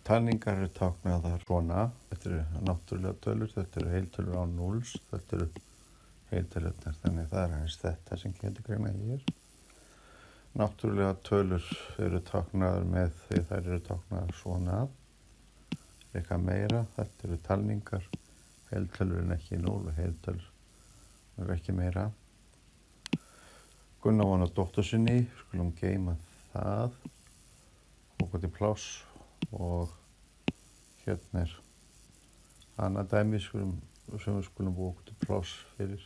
Talningar eru táknaðar svona. Þetta eru náttúrulega tölur, þetta eru heiltölur án núls, þetta eru heiltölurnar. Þannig það er aðeins þetta sem getur greina hér. Náttúrulega tölur eru táknaðar með því þær eru táknaðar svona. Eitthvað meira, þetta eru talningar. Heiltölur en ekki núl og heiltölur eru ekki meira. Gunnar von á dóttur sinni, skulum geyma það. Búa til pláss og hérna er annað dæmi sem við skulum búa til pláss fyrir.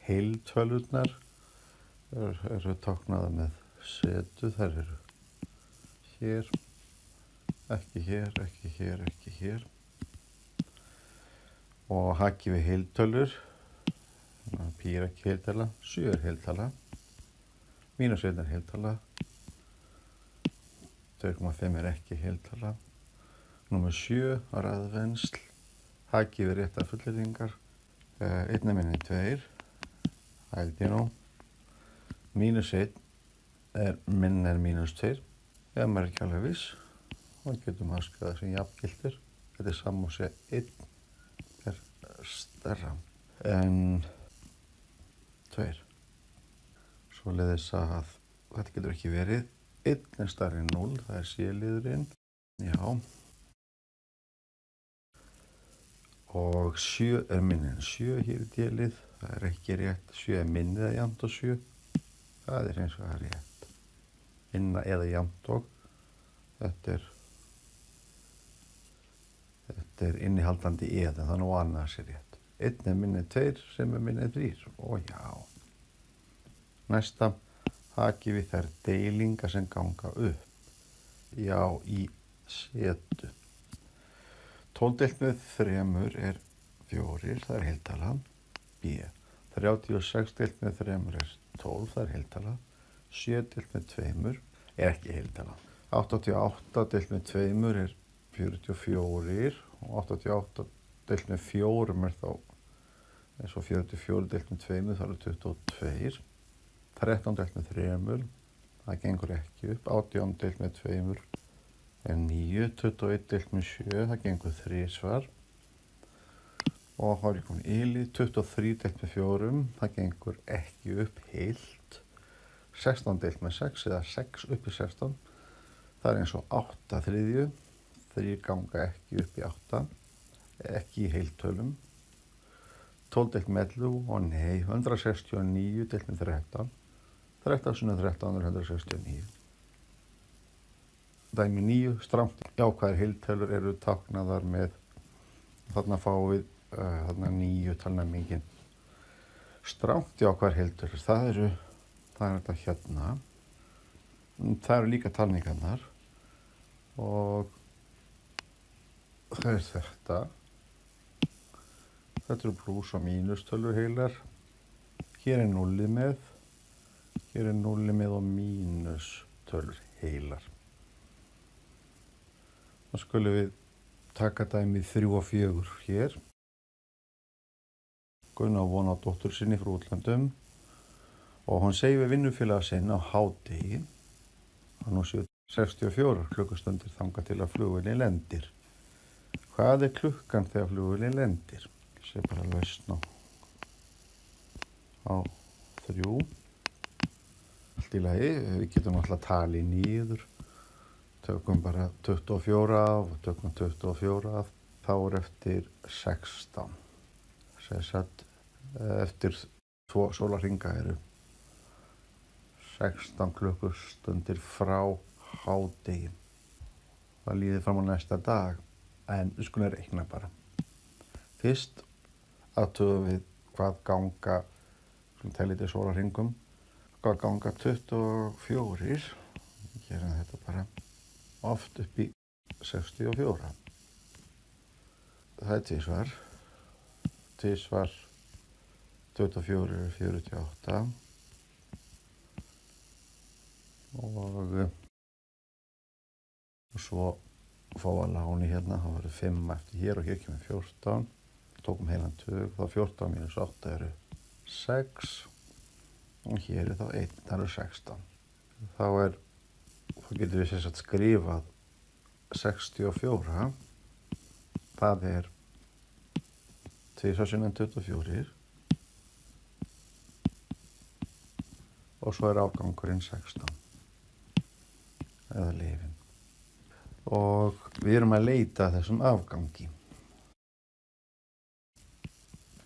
Heiltölurnar eru táknaðar með setu, þær eru hér, ekki hér, ekki hér, ekki hér. Og haki við heiltölur, pi er ekki heiltala, 7 er heiltala, mínus 1 er heiltala, 2,5 er ekki heiltala. Númer 7 á raðvensl, haki við réttar fullyrðingar, 1 er minni 2, hældi nú, mínus 1 er minni en mínus 2, ef maður er ekki alveg viss, þá getum við afskrifa það sem jafngildir. Þetta er sama og segja 1 er stærra en 2. Svoleiðis að þetta getur ekki verið. 1 er stærri en 0, það er C-liðurinn. Já. Og 7 er minni en 7 hér í D-lið. Það er ekki rétt. 7 er minni eða jafnt og 7. Það er eins og það er rétt. Minna eða jafnt og. Þetta er innihaldandi eða, þannig að annað sé rétt. 1 er minni 2 sem er minni 3. Ó já. Næsta, haki við þær deilingar sem ganga upp. Já, í setu. 12 deilt með 3 er 4, það er heiltala. B. 36 deilt með 3 er 12, það er heiltala. 7 deilt með 2 er ekki heiltala. 88 deilt með 2 er 44 og 88 deilt með 4 er þá eins og 44 deilt með 2, það eru 22. 13 deilt með 3, það gengur ekki upp. 18 deilt með 2 er 9. 21 deilt með 7, það gengur 3 svar. Og þá er ég komin yli. 23 deilt með 4, það gengur ekki upp heilt. 16 deilt með 6 eða 6 upp í 16. Það er eins og 8 þriðju. 3 ganga ekki upp í 8, ekki í heiltölum. 12 deilt með 11 og nei, 169 deilt með 13. 13 sinni 13 er 169. Dæmi 9, strangt jákvæðar heiltölur eru táknaðar með, þarna fáum við þarna 9 talnæmingin. Strangt jákvæðar heiltölur, það er þetta hérna. Það eru líka talningarnar og það er þetta. Þetta eru plús og mínustölur heilar. Hér er núllið með. Hér er núllið með og mínustölur heilar. Þá skulum við taka dæmið 3 og 4 hér. Gunnar von á dóttur sinni frá útlöndum og hún segir við vinnufélaga sinn á hádegi að nú séu 64 klukkustundir þangað til að flugvélin lendir. Hvað er klukkan þegar flugvélin lendir? Ég sé bara lausn á 3. Allt í lagi, við getum alltaf talið niður. Tökum bara 24 af og tökum 24 af. Þá er eftir 16. Sessat eftir 2 sólarhringa eru 16 klukkustundir frá hádegi. Það líður fram á næsta dag, en við skulum reikna bara. Fyrst athugum við hvað ganga, svona telið til sólarhringum, hvað ganga 24. Gerum þetta bara oft upp í 64. Það er tvisvar. Tvisvar 24 er 48. Og svo fá að láni hérna, það verður 5 eftir hér og hér kemur 14. Tókum heilan tug, þá 14 mínus 8 eru 6 og hér er þá 1, það eru 16. Þá þá getum við sem sagt skrifað 64, það er 2 sinnum 24 og svo er afgangurinn 16 eða lifin. Og við erum að leita að þessum afgangi.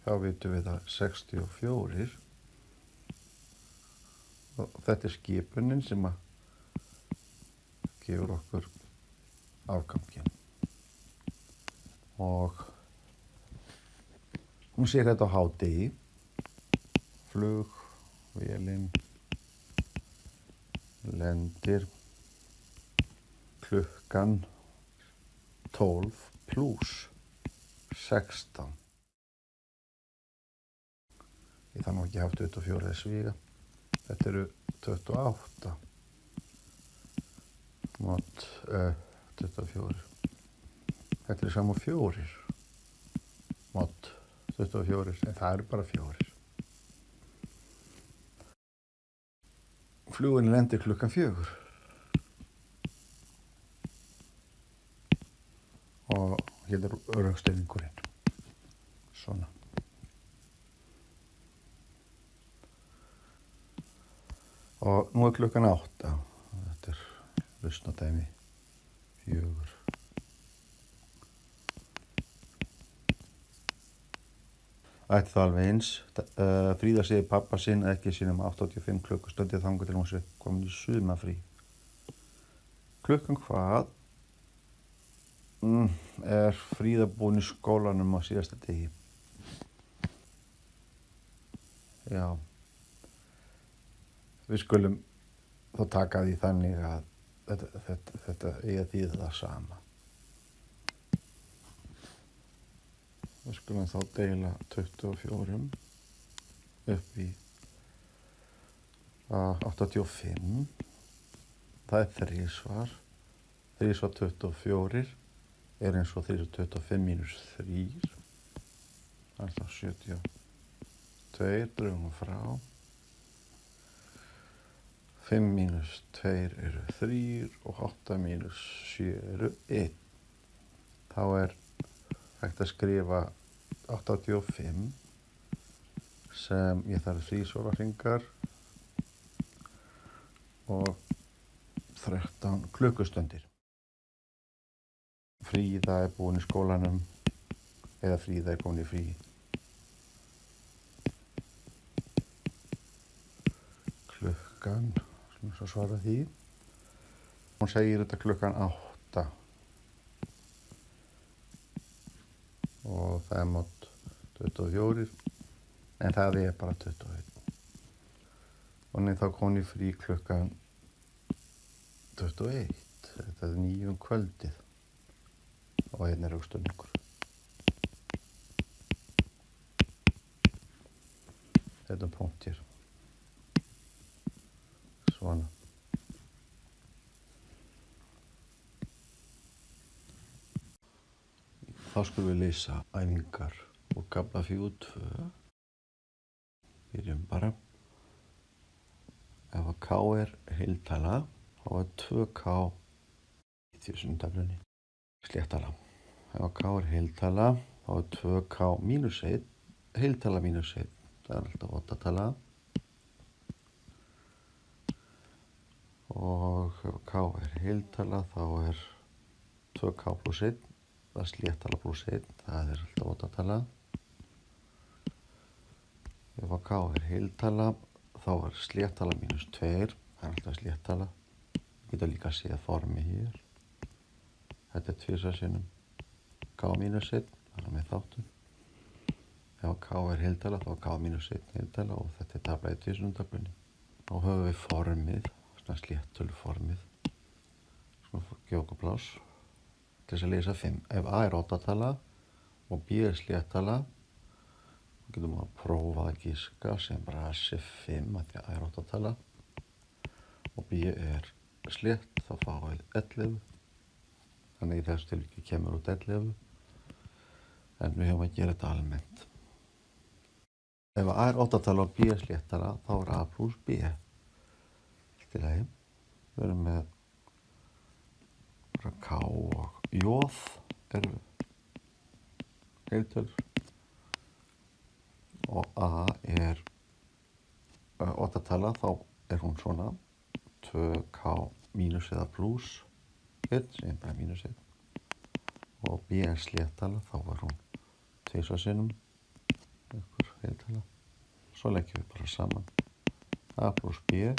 Þá vitum við að 64 og þetta er skipunin sem að gefur okkur afgangin. Og hún sér þetta á hádegi, flug, vélin, lendir, klukkan 12 pluss 16. Ég þarf nú ekki að hafa 24 eða svíga. Þetta eru 28. Mót 24. Þetta er saman 4. Mót 24, en það eru bara 4. Flugin lendir klukkan 4. Og hérna er rökstuðningurinn. Svona. Og nú er klukkan 8. Þetta er lausnadæmi 4. Ætti það alveg eins. Fríða segir pappa sinn ekki sínum 85 klukkustundir þangað til hún sé komin í sumafrí. Klukkan hvað er Fríða búin í skólanum á síðasta degi? Já. Við skulum þá taka því þannig að þetta eigi að þýða það sama. Við skulum þá deila 24 upp í 85. Það er 3 svar. 3 svar 24 er eins og 3 svar 25 mínus 3. Það er þá 72, drögum frá. 5 mínus 2 eru 3 og 8 mínus 7 eru 1. Þá er hægt að skrifa 85 sem ég þarf 3 sólarhringar og 13 klukkustundir. Fríða er búin í skólanum eða Fríða er komin í frí. Klukkan, sem svo svara því. Hún segir þetta klukkan 8. Og það er mót 24, en það er bara 21. Og hún er þá komin í frí klukkan 21. Þetta er 9 kvöldið. Og hérna er rökstuðningur. Þetta er punktir. Svona. Þá skulum við leysa æfingar úr kafla 4.2. Byrjum bara. Ef að K er heiltala, þá er 2K í þúsundaflunni sléttala. Ef að K er heiltala, þá er 2K mínus 1, heiltala mínus 1. Það er alltaf oddatala. Og ef K er heiltala, þá er 2K pluss 1. Það er sléttala pluss 1, það er alltaf oddatala. Ef að K er heiltala, þá er sléttala mínus 2, það er alltaf sléttala. Við getum líka að séð formi hér. Þetta er 2 sinnum K mínus 1, það er með þáttum. Ef að K er heiltala, þá er K mínus 1 heiltala og þetta er tafla í tvísundartöflunni. Þá höfum við formið, svona sléttölu formið. Svona gefa okkur pláss til þess að leysa 5. Ef A er oddatala og B er sléttala, þá getum við að prófa að giska sem bara sé 5 að því að A er oddatala og B er slétt, þá fáum við 11. Þannig í þessu tilviki kemur út 11, en við höfum að gera þetta almennt. Ef A er oddatala og B er sléttala, þá er A pluss B. Allt í lagi. Við erum með K og J eru heiltölur og A er oddatala, þá er hún svona 2K mínus eða pluss 1, segjum bara mínus 1 og B er sléttala, þá er hún tvisvar sinnum einhver heiltala. Svo leggjum við bara saman A pluss B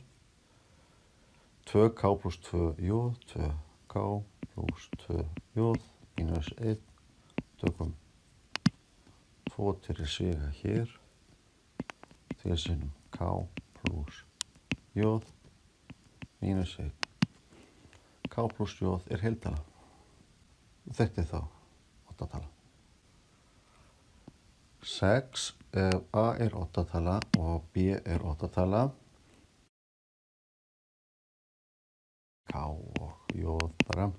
2K pluss 2J 2K pluss 2J mínus 1 tökum 2 til sviga hér 2 sinnum K pluss J mínus 1 K pluss J er heiltala. Þetta er þá oddatala. 6 ef A er oddatala og B er oddatala. K og J bara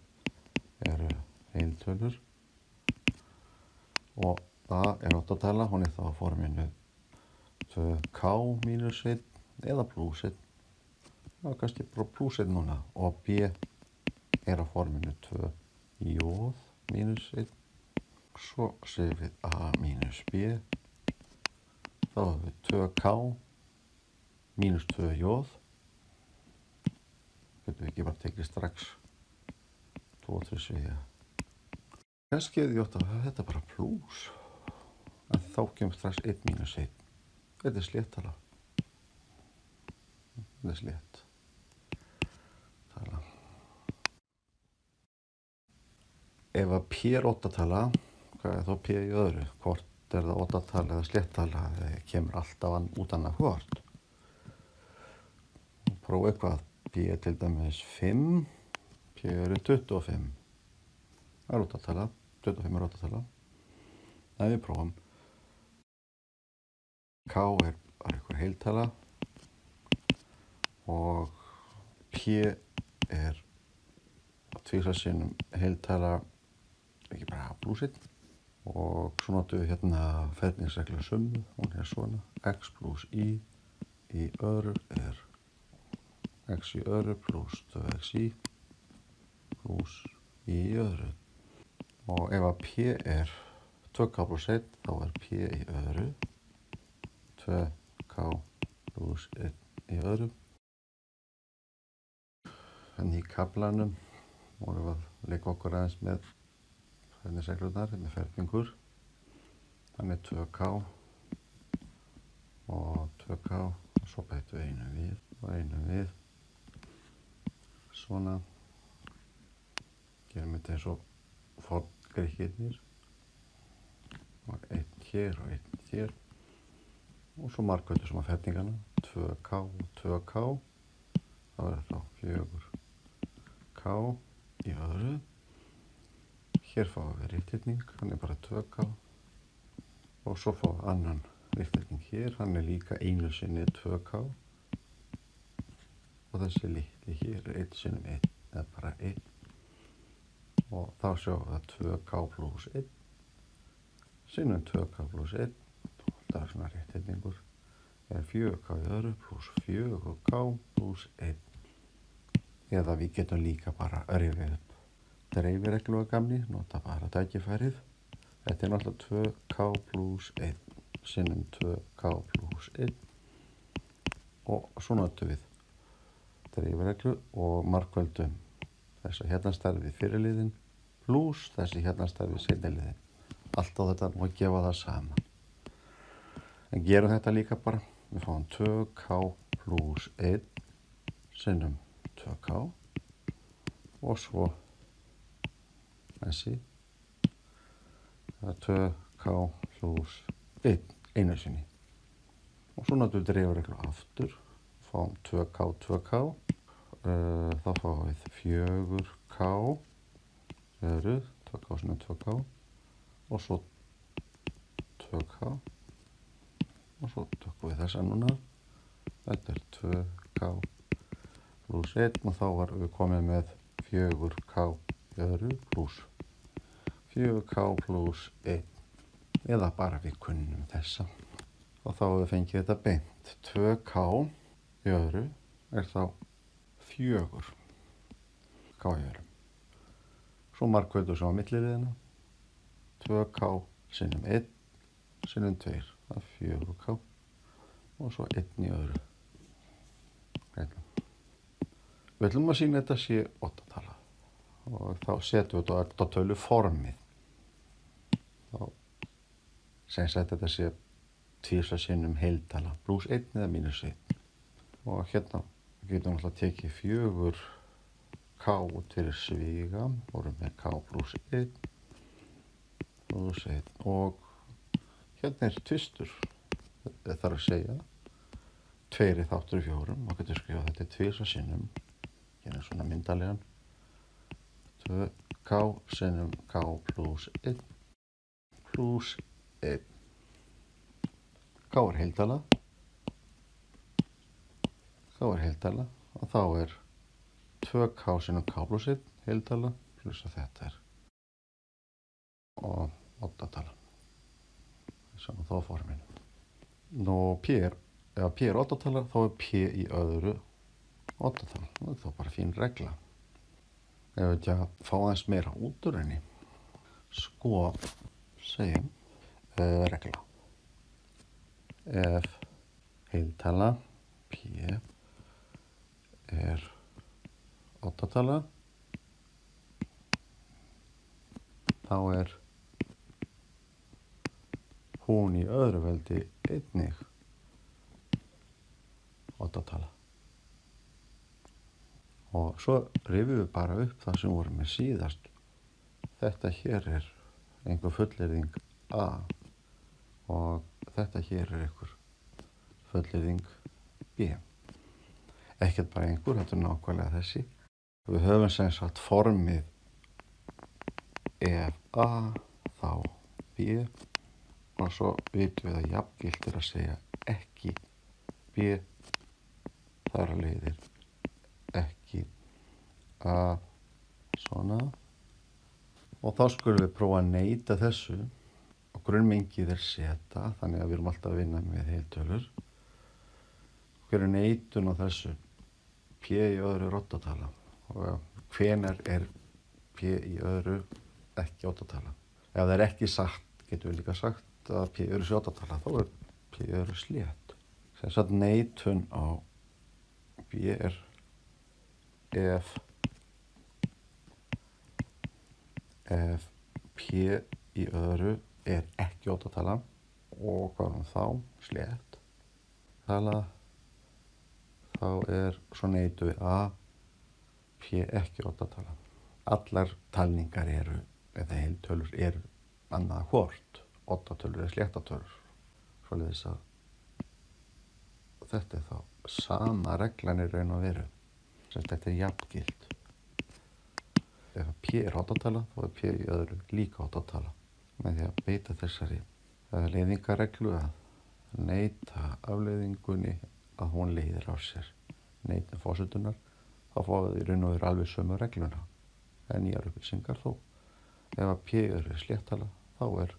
eru heiltölur og A er oddatala, hún er þá á forminu 2K mínus 1 eða pluss 1. Það er kannski bara pluss 1 núna og B er á forminu 2J mínus 1. Svo segjum við A mínus B. Þá hefur við 2K mínus 2J. Getum við ekki bara tekið strax 2 til sviga. Kannski hefði ég átt að hafa þetta bara pluss. En þá kemur strax 1 mínus 1. Þetta er sléttala. Þetta er slétt tala. Ef að P er oddatala, hvað er þá P í öðru? Hvort er það oddatala eða sléttala? Það kemur alltaf út annað hvort. Prófa eitthvað. P er til dæmis 5. P eru 25. Það er oddatala. 25 er oddatala. En við prófum. K er bara einhver heiltala og P er tvisvar sinnum heiltala, ekki bara pluss 1. Og svo notum við hérna ferningsreglu summu, hún er svona x pluss y öðru er x í öðru pluss 2x y pluss y í öðru. Og ef að P er 2K pluss 1, þá er P í öðru 2K pluss 1 í öðru. Þannig í kaflanum vorum við að leika okkur aðeins með ferningsreglurnar, með ferningur. Þannig 2K og 2K og svo bætum við einu við og einu við. Svona. Gerum þetta eins og forngrikkirnir. Og 1 hér og 1 hér. Og svo markvöldur sem að ferningarna. 2K og 2K. Það verður þá 4K í öðru. Hér fáum við rithyrning, hann er bara 2K. Og svo fáum við annan rithyrning hér, hann er líka einu sinni 2K. Og þessi litli hér er 1 sinnum 1, eða bara 1. Og þá sjáum við að 2K pluss 1 sinnum 2K pluss 1. Það er svona rithyrningur. Er 4K í öðru pluss 4K pluss 1. Eða við getum líka bara rifið upp dreifireglu að gamni, nota bara tækifærið. Þetta er náttúrulega 2K pluss 1 sinnum 2K pluss 1. Og svo notum við dreifireglu og markvöldum þess að hérna starfi fyrirliðin pluss þessi hérna starfi seinni-liðin. Allt á þetta og gefa það saman. En gerum þetta líka bara. Við fáum 2K pluss 1 sinnum 2K og svo þessi. Það er 2K pluss 1 einu sinni. Og svo notum við dreifireglu aftur. Fáum 2K, 2K. Þá fáum við 4K. Öðru, 2K sinnum 2K. Og svo 2K. Og svo tökum við þessa núna. Þetta er 2K pluss 1 og þá varum við komið með 4K öðru pluss 4K pluss 1. Eða bara við kunnum þessa. Og þá við fengið þetta beint. 2K öðru er þá 4K öðru. svo markvöldur sem á milliriðina, 2k sinnum 1 sinnum 2, það er 4k og svo 1 í öðru. Hérna. Við ætlum að sýna þetta sé 8-tala og þá setjum við þetta á tölu formið. Þá sem sagt þetta sé 2 sinnum heiltala, pluss 1 eða mínus 1. Og hérna getum við alltaf tekið 4k út fyrir sviga, vorum með k pluss 1, pluss 1 og hérna er tvistur, það þarf að segja 2 er þáttur í 4, og getur skrifað þetta 2 sinnum, hérna svona myndalegan, 2k sinnum k pluss 1, pluss 1. K er heiltala, og þá er 2k sinnum k pluss 1 heiltala, pluss að þetta er og 8-tala. Svona þá forminu. Nú ef P er 8-tala þá er P í öðru 8-tala. Það er þá bara fín regla. Ef við ekki að fá aðeins meira út úr henni, sko segjum regla. Ef heiltala P er 8-tala, þá er hún í öðru veldi einnig 8-tala. Og svo rifjum við bara upp það sem vorum með síðast. Þetta hér er einhver fullyrðing A og þetta hér er einhver fullyrðing B. Ekkert bara einhver, þetta er nákvæmlega þessi. Við höfum sem sagt formið ef A þá B og svo vitum við að jafngilt er að segja ekki B, þar að leiðir ekki A, svona. Og þá skulum við prófa að neita þessu og grunnmengið er seta, þannig að við erum alltaf að vinna með heiltölur. Hver er neitun á þessu? P í öðru er 8-tala og hvenær er P í öðru ekki 8-tala? Ef það er ekki sagt, getum við líka sagt að P í öðru sé 8-tala, þá er P í öðru slétt. Sem sagt neitun á B er ef P í öðru er ekki 8-tala og hvað er þá? Slétt tala, þá er svo neitu við A, P ekki 8-tala. Allar talningar eru, eða heiltölur eru annað hvort. 8-tölur er sléttatölur. Svoleiðis að þetta er þá sama reglan í raun og veru. Þetta er jafngilt. Ef P er 8-tala, þá er P í öðru líka 8-tala. Með því að beita þessari leiðingareglu að neita afleiðingunni að hún leiðir á sér neita forsendunar, þá fáum við í raun og veru alveg sömu regluna. En nýjar upplýsingar þó. Ef að P er sléttala, þá er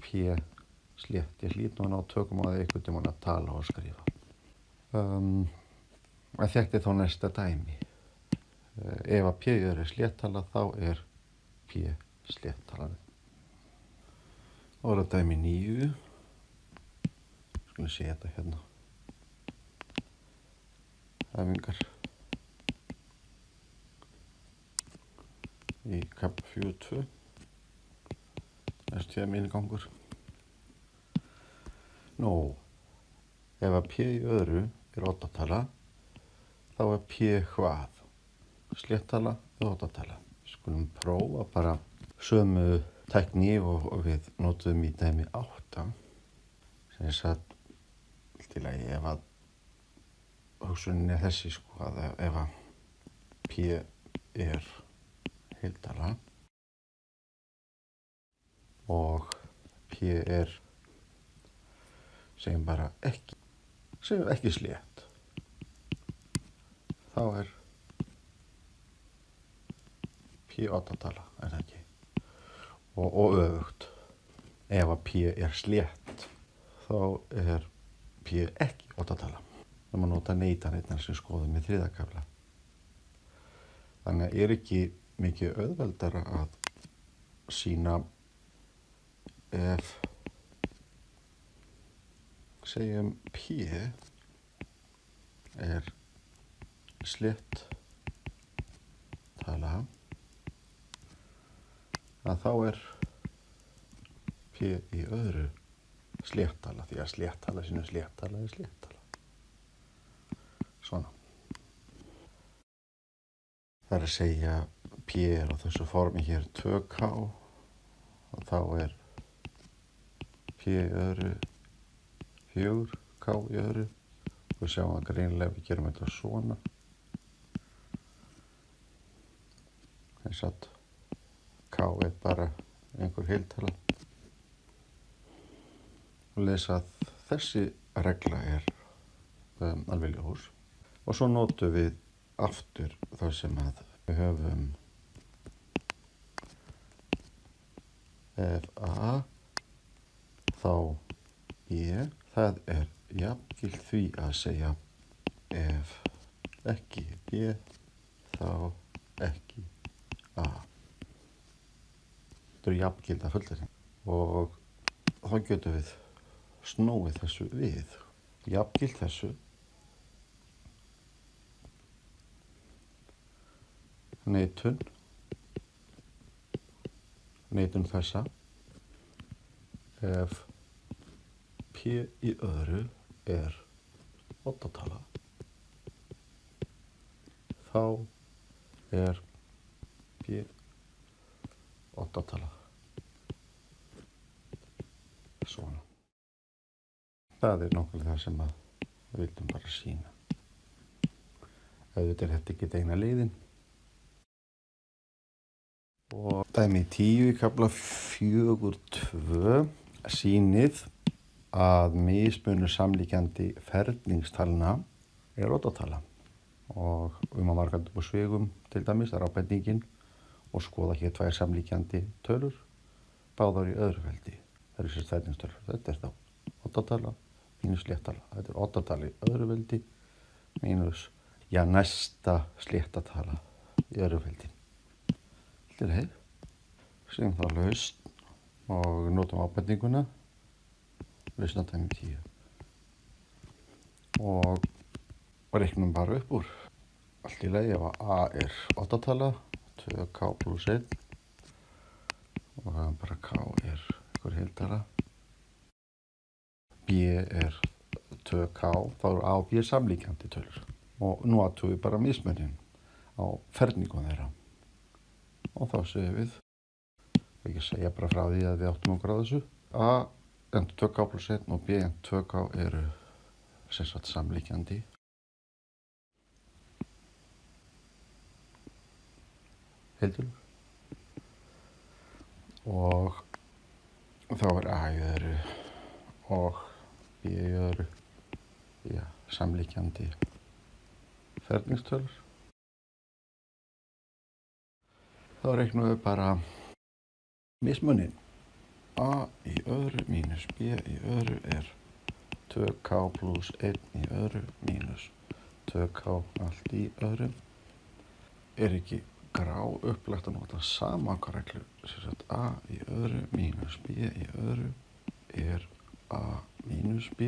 P slétt. Ég hlýt nú að ná tökum á því einhvern tímann að tala og skrifa. Þetta er þá næsta dæmi. Ef að P er sléttala, þá er P sléttala. Og það er dæmi 9. Skulum sé þetta hérna. Æfingar. Í kafla 42. Næstu tíða minnigangur. Nú, ef að P í öðru er 8-tala, þá er P hvað? Sléttala eða 8-tala. Skulum prófa bara sömu tækni og við notuðum í dæmi 8. Sem sagt, til að ef að hugsunin er þessi sko, að ef að P er heiltala og P er segjum ekki slétt, þá er P 8-tala, er það ekki? Og öfugt. Ef að P er slétt, þá er P ekki 8-tala. Það má nota neitanirnar sem skoðum í 3. kafla. Þannig að ekki mikið auðveldara að sýna ef segjum P er slétt tala að þá er P í öðru sléttala því að sléttala sínu sléttala er sléttala. Svona. Það er að segja P er á þessu formi hér 2K og þá er P í öðru 4K í öðru og sjáum að greinilega við gerum þetta svona. Þess að K er bara einhver heiltala. Og lesa að þessi regla er alveg ljós. Og svo notum við aftur þar sem að við höfum ef A þá B, það er jafngilt því að segja ef ekki B þá ekki A. Þetta eru jafngilda fullyrðingar og þá getum við snúið þessu við. Jafngilt þessu neitun þessa ef P í öðru er oddatala þá er P oddatala. Svona. Það er nákvæmlega það sem við vildum bara sýna. Auðvitað er þetta ekki eina leiðin. Og dæmi 10 í kafla 4.2 sýnið að mismunur samlíkjandi ferningstalna er oddatala og að margandum og svigum til dæmis er ábendingin og skoða hér 2 samlíkjandi tölur báðar í öðru veldi. Það eru sér ferningstölur. Þetta er þá oddatala mínus sléttala. Þetta er oddatala í öðru veldi mínus næsta sléttatala í öðru veldi. Þetta er heið. Segjum þá lausn og notum ábendinguna. Lausnadæmi 10. Og reiknum bara upp úr. Allt í lagi ef að A er oddatala, 2K plus 1 og bara K er einhver heiltala. B er 2K, þá eru A og B samlíkjandi tölur. Og nú athugum við bara mismunin á ferningum þeirra. Og þá segjum við, ekki segja bara frá því að við áttum okkur á þessu. A en 2K plus 1 og B en 2K eru sem sagt samlíkjandi. Heiltölur. Og þá er A í öðru og B í öðru samlíkjandi ferningstölur. Þá reiknum við bara mismunin. A í öðru mínus B í öðru er 2K plus 1 í öðru mínus 2K allt í öðru. Er ekki grá upplagt að nota samanreglu. A í öðru mínus B í öðru er A mínus B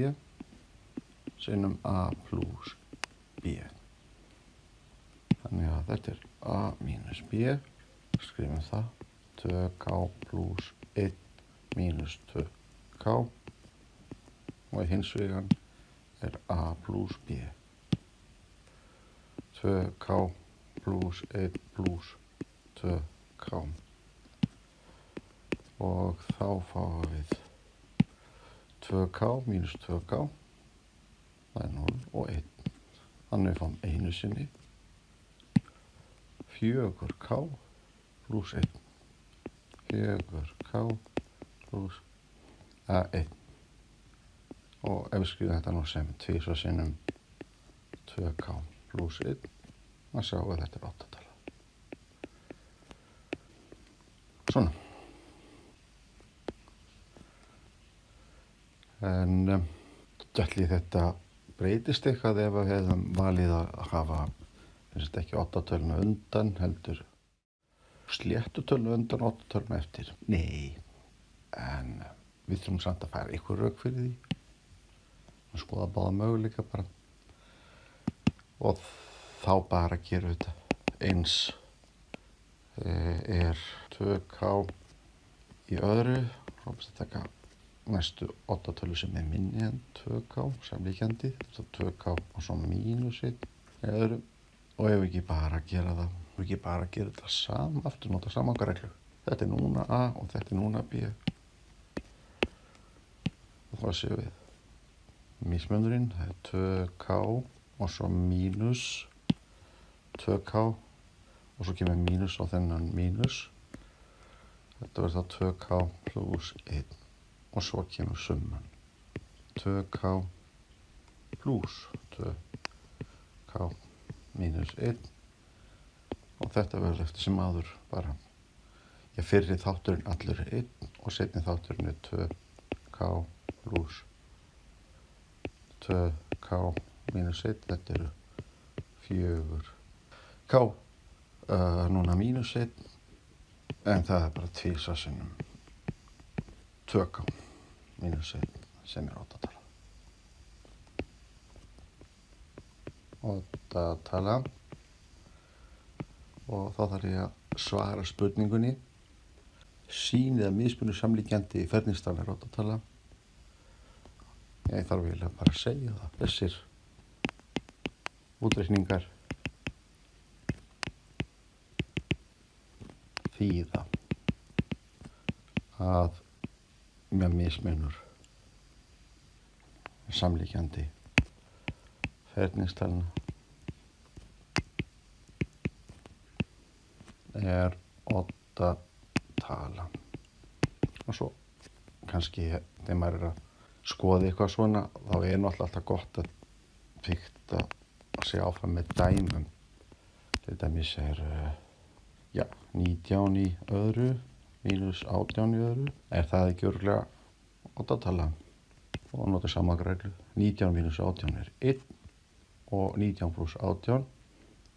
sinnum A plus B. Þannig að þetta er A mínus B. Skrifum það. 2K plus 1 mínus 2K og hins vegan er A plus B. 2K plus 1 plus 2K og þá fáum við 2K mínus 2K, það er 0 og 1. Þannig við fáum einu sinni 4K plus 1. 4K plus 1. Og ef við skrifum þetta nú sem 2 sinnum 2K plus 1, þá sjáum við að þetta er oddatala. Svona. En ætli þetta breytist eitthvað ef við hefðum valið að hafa Finnst ekki 8 töluna undan, heldur sléttu töluna undan 8 töluna eftir. Nei, en við þurfum samt að færa ykkur rök fyrir því. Að skoða báða möguleika bara. Og þá bara gerum við þetta eins. Er 2K í öðru. Svo best að taka næstu 8 tölu sem er minni en 2K, samlíkjandi. Svo 2K og svo mínusinn í öðru. Og ef við ekki bara gera það, ef við ekki bara gera þetta aftur nota samangareglu. Þetta er núna A og þetta er núna B. Og þá séum við. Mismunurinn, það er 2K og svo mínus 2K og svo kemur mínus á þennan mínus. Þetta verður þá 2K plus 1 og svo kemur summan. 2K plus 2K mínus 1 og þetta verður eftir sem áður bara. Fyrri þátturinn allur er 1 og seinni þátturinn er 2K plus 2K mínus 1, þetta eru 4K, núna mínus 1, en það er bara tvisvar sinnum 2K mínus 1 sem er 8 tala. 8 tala og þá þarf ég að svara spurningunni. Sýn eða mismunur samlíkjandi ferningstala er 8 tala. Ég þarf eiginlega bara að segja það. Þessir útreikningar þýða að með mismunur samlíkjandi ferningstalna er 8 tala. Og svo kannski þegar maður er að skoða eitthvað svona, þá er náttúrulega alltaf gott að fikta að segja áfram með dæmum. Til dæmis er 19 í öðru mínus 18 í öðru. Er það ekki örugglega 8 tala? Og nota samanreglu. 19 mínus 18 er 1 og 19 pluss 18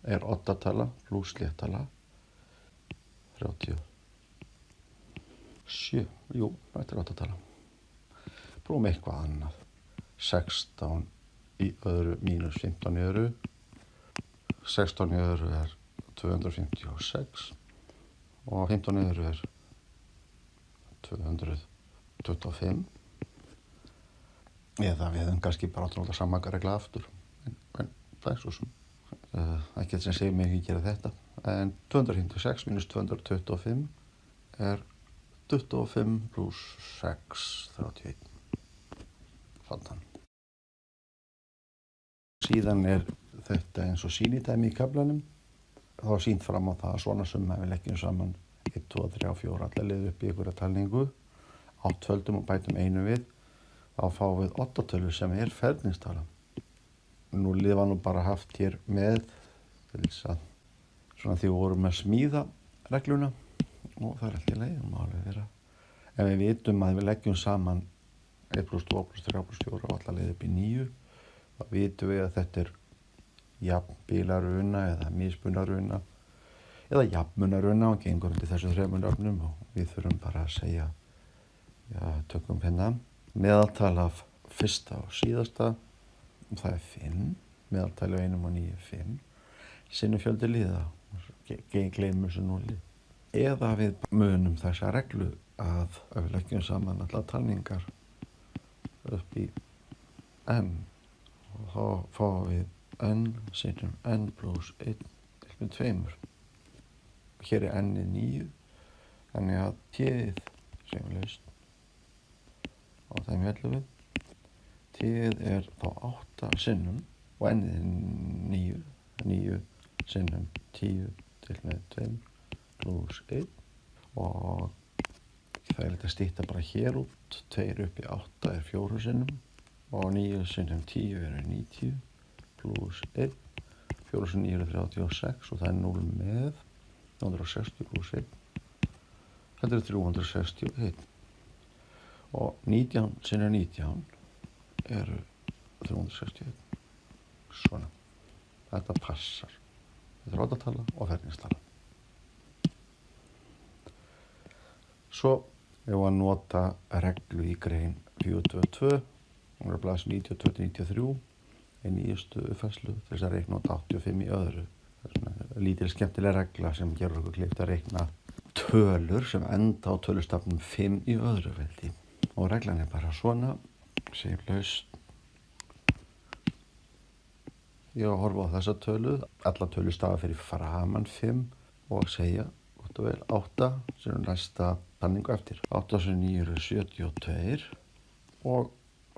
er 8 tala pluss sléttala 37. Jú, þetta er 8 tala. Prófum eitthvað annað. 16 í öðru mínus 15 í öðru. 16 í öðru er 256 og 15 í öðru er 225. Eða við hefum kannski bara átt að nota samanregla aftur. En það er svo sem ekkert sem segir mig ekki gera þetta. En 256 mínus 225 er 25 pluss 6, 31. Fattan. Síðan er þetta eins og sýnidæmi í kaflanum. Þá er sýnt fram á það að svona summa við leggjum saman 1, 2, 3, 4 allar liður upp í einhverja talningu. 8 töldum og bætum einu við. Þá fáum við 8 tölur sem er ferningstala. Núllið var nú bara haft hér með til þess að svona því við vorum að smíða regluna og það er alltaf í lagi, það má alveg vera. Ef við vitum að við leggjum saman 1 plus 2 plus 3 plus 4 og allar leið upp í 9, þá vitum við að þetta er jafnbílaruna eða mismunaruna eða jafnmunaruna og gengur undir þessu 3 nöfnum og við þurfum bara að segja, tökum hérna meðaltal af fyrsta og síðasta, það er 5, meðaltal af 1 og 9 er 5, sinnum fjöldi liða, gleymum þessu núli. Eða við munum þessa reglu að við leggjum saman allar talningar upp í n og þá fáum við n sinnum n pluss 1 deilt með 2. Hér er n-ið 9, þannig að t-ið sem við laust og þeim heldum við. T-ið er þá 8 sinnum og n-ið er 9 sinnum 10 deilt með 2 pluss 1 og það er að stytta bara hér út. 2 upp í 8 er 4 sinnum og 9 sinnum 10 er 90 pluss 1. 4 sinnum 9 er 36 og það er 0 með 360 pluss 1. Þetta er 361. Og 19 sinnum 19 eru 361. Svona. Þetta passar. þetta er rótatala og ferningstala. Svo ef að nota reglu í grein 422, hún er blaðs 92-93, í nýjustu uppfærslu til þess að reikna út 85 í öðru. Það er svona lítil skemmtileg regla sem gerur okkur kleift að reikna tölur sem enda á tölustafnum 5 í öðru veldi. Og reglan er bara svona, segjum laust. Ég var að horfa á þessa tölu, alla tölustafa fyrir framan 5 og segja, gott og vel, 8 sem er næsta talningu eftir. 8 sem 9 eru 72 og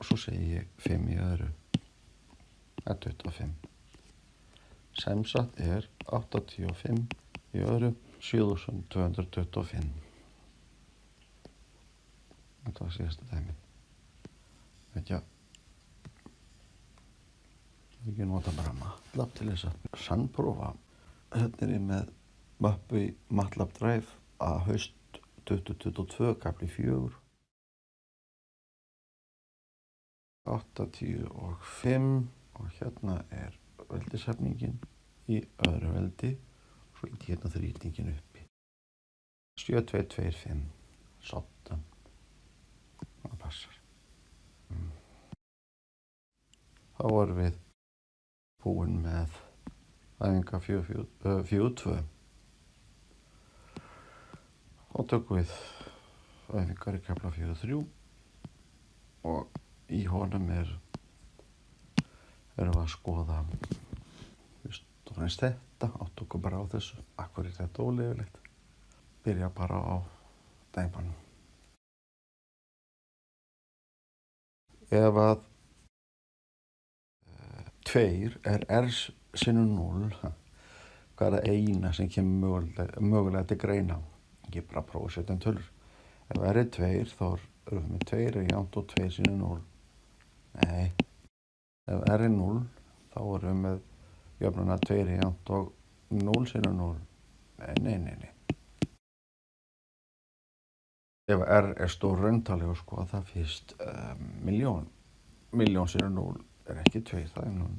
svo segi ég 5 í öðru. Það er 25. Semsagt er 85 í öðru 7225. Þetta var síðasta dæmi. Ekki nota bara MATLAB til þess að sannprófa. Hérna er ég með mappu í MATLAB Drive að haust 2022 kapli 4. 85 og hérna er veldishefningin í öðru veldi og svo íti hérna þrýtingin uppi. 7225 soddan. Það passar. Þá vorum við búin með æfinga 4.2. Þá tökum við æfingar í kafla 4.3 og í honum erum við að skoða fyrst og fremst þetta, átt okkur bara á þessu. Akkur er þetta óleyfilegt? Byrja bara á dæmanum. Ef að 2 er r sinnum 0, hvað er það eina sem kemur mögulega til greina? Ekki bara prófa að setja tölur. Ef r er 2 þá erum við með 2 er jafnt og 2 sinnum 0. Nei, ef r er 0 þá erum við með jöfnuna 2 er jafnt og 0 sinnum 0. Nei. Ef r er stór rauntali og skoða það fyrst, milljón sinnum 0 er ekki 2, það er 0.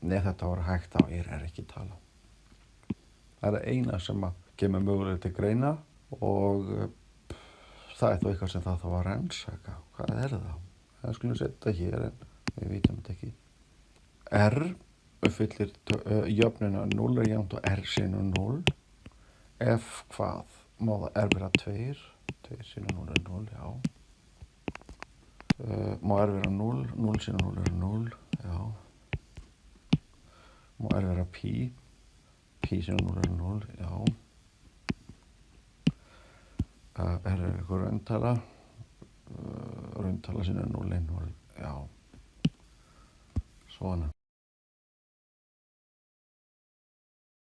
Nei, þetta var hægt á er ekki tala. Það er eina sem kemur mögulega til greina og það er þó eitthvað sem það þá að rannsaka. Hvað er það? Það skulum setja hér en við vitum þetta ekki. R uppfyllir jöfnuna 0 er jafnt og r sinnum 0. F hvað? Má það r vera 2? 2 sinnum 0 er 0, já. Má r vera 0? 0 sinnum 0 er 0, já. Má r vera pi? Pi sinnum 0 er 0, já. R er eitthvað rauntala. Rauntala sinnum 0 er 0, já. Svona.